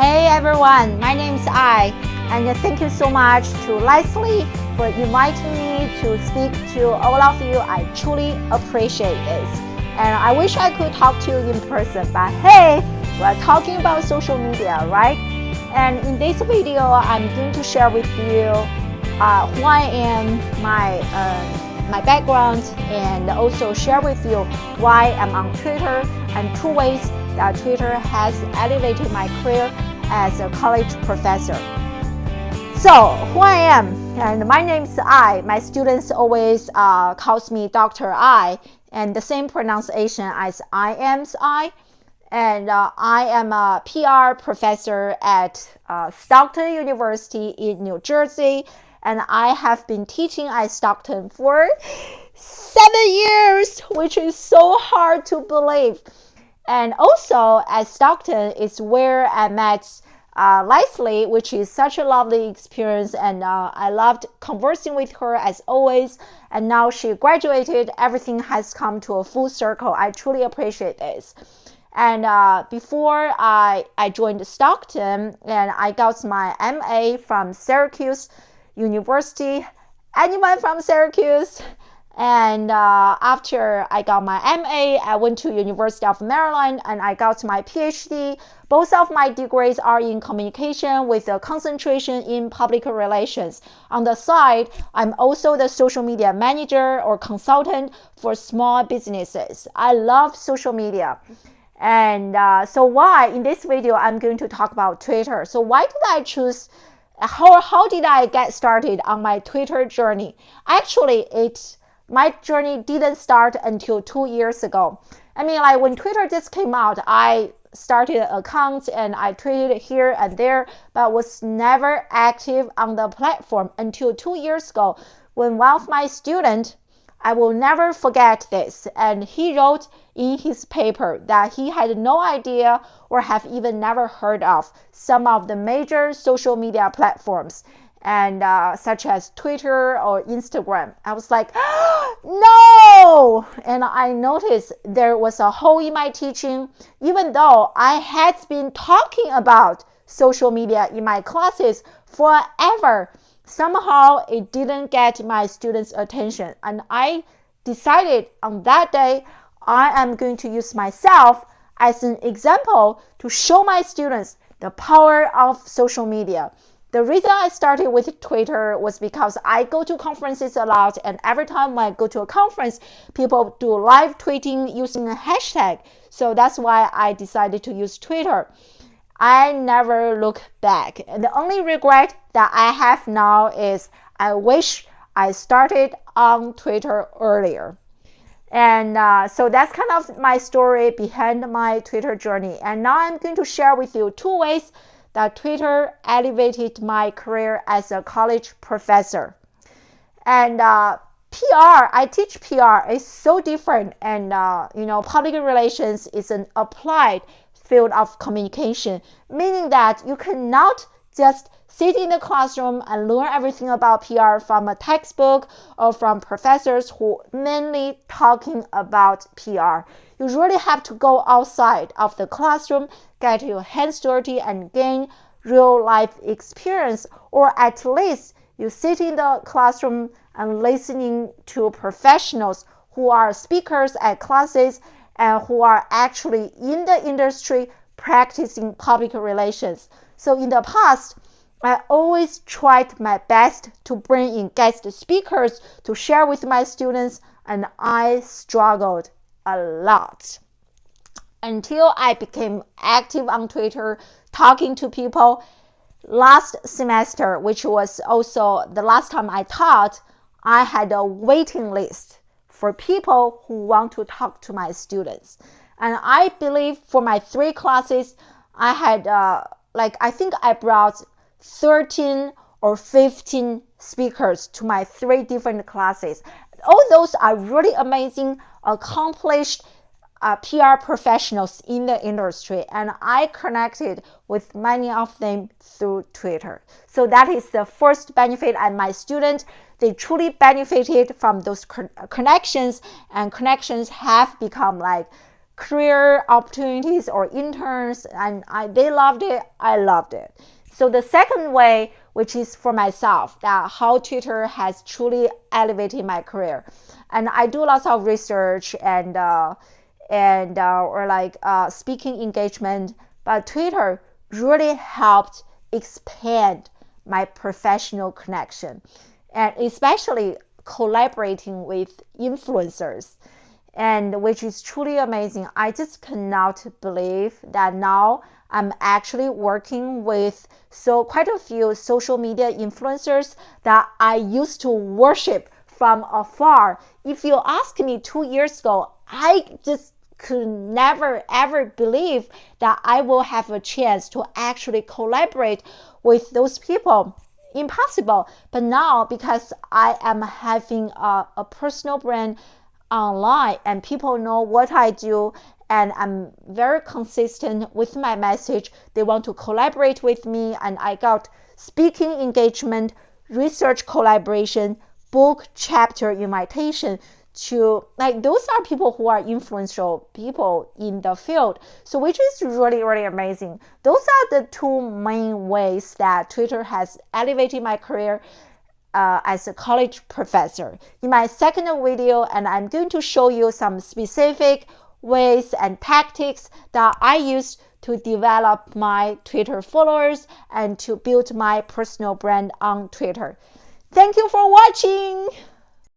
Hey everyone, my name is I, and thank you so much to Leslie for inviting me to speak to all of you. I truly appreciate this. And I wish I could talk to you in person, but hey, we're talking about social media, right? And in this video, I'm going to share with you who I am, my background, and also share with you why I'm on Twitter and 2 ways that Twitter has elevated my career as a college professor. So, who I am, and my name is I. My students always calls me Dr. I, and the same pronunciation as I am's I. And I am a PR professor at Stockton University in New Jersey, and I have been teaching at Stockton for 7 years, which is so hard to believe. And also at Stockton is where I met Leslie, which is such a lovely experience, and I loved conversing with her as always. And now she graduated, everything has come to a full circle. I truly appreciate this. And before I joined Stockton, and I got my MA from Syracuse University. Anyone from Syracuse? And after I got my MA, I went to University of Maryland and I got my PhD. Both of my degrees are in communication with a concentration in public relations. On the side, I'm also the social media manager or consultant for small businesses. I love social media. And so why, in this video, I'm going to talk about Twitter. So why did I choose, how did I get started on my Twitter journey? Actually, my journey didn't start until 2 years ago. I mean, like when Twitter just came out, I started an account and I tweeted here and there, but was never active on the platform until 2 years ago when one of my students, I will never forget this, and he wrote in his paper that he had no idea or have even never heard of some of the major social media platforms, and such as Twitter or Instagram. I was like, no! And I noticed there was a hole in my teaching, even though I had been talking about social media in my classes forever. Somehow it didn't get my students' attention. And I decided on that day, I am going to use myself as an example to show my students the power of social media. The reason I started with Twitter was because I go to conferences a lot, and every time I go to a conference, people do live tweeting using a hashtag. So that's why I decided to use Twitter. I never look back. And the only regret that I have now is I wish I started on Twitter earlier. And so that's kind of my story behind my Twitter journey. And now I'm going to share with you 2 ways that Twitter elevated my career as a college professor. And PR, I teach PR, is so different. And, public relations is an applied field of communication, meaning that you cannot just sit in the classroom and learn everything about PR from a textbook or from professors who mainly talking about PR. You really have to go outside of the classroom, get your hands dirty, and gain real life experience, or at least you sit in the classroom and listening to professionals who are speakers at classes and who are actually in the industry practicing public relations. So in the past, I always tried my best to bring in guest speakers to share with my students, and I struggled a lot until I became active on Twitter, talking to people. Last semester, which was also the last time I taught, I had a waiting list for people who want to talk to my students. And I believe for my 3 classes, I had, I think I brought 13 or 15 speakers to my 3 different classes. All those are really amazing, accomplished PR professionals in the industry, and I connected with many of them through Twitter. So that is the first benefit, and my students, they truly benefited from those connections, and connections have become like career opportunities or interns, and they loved it, I loved it. So the second way, which is for myself, that how Twittrr has truly elevated my career. And I do lots of research and speaking engagement, but Twittrr really helped expand my professional connection, and especially collaborating with influencers, and which is truly amazing. I just cannot believe that now I'm actually working with quite a few social media influencers that I used to worship from afar. If you ask me 2 years ago, I just could never ever believe that I will have a chance to actually collaborate with those people. Impossible. But now, because I am having a personal brand online and people know what I do, and I'm very consistent with my message, they want to collaborate with me, and I got speaking engagement, research collaboration, book chapter invitation to, like, those are people who are influential people in the field. So which is really, really amazing. Those are the two main ways that Twittrr has elevated my career as a college professor. In my second video, and I'm going to show you some specific ways and tactics that I use to develop my Twittrr followers and to build my personal brand on Twittrr. Thank you for watching.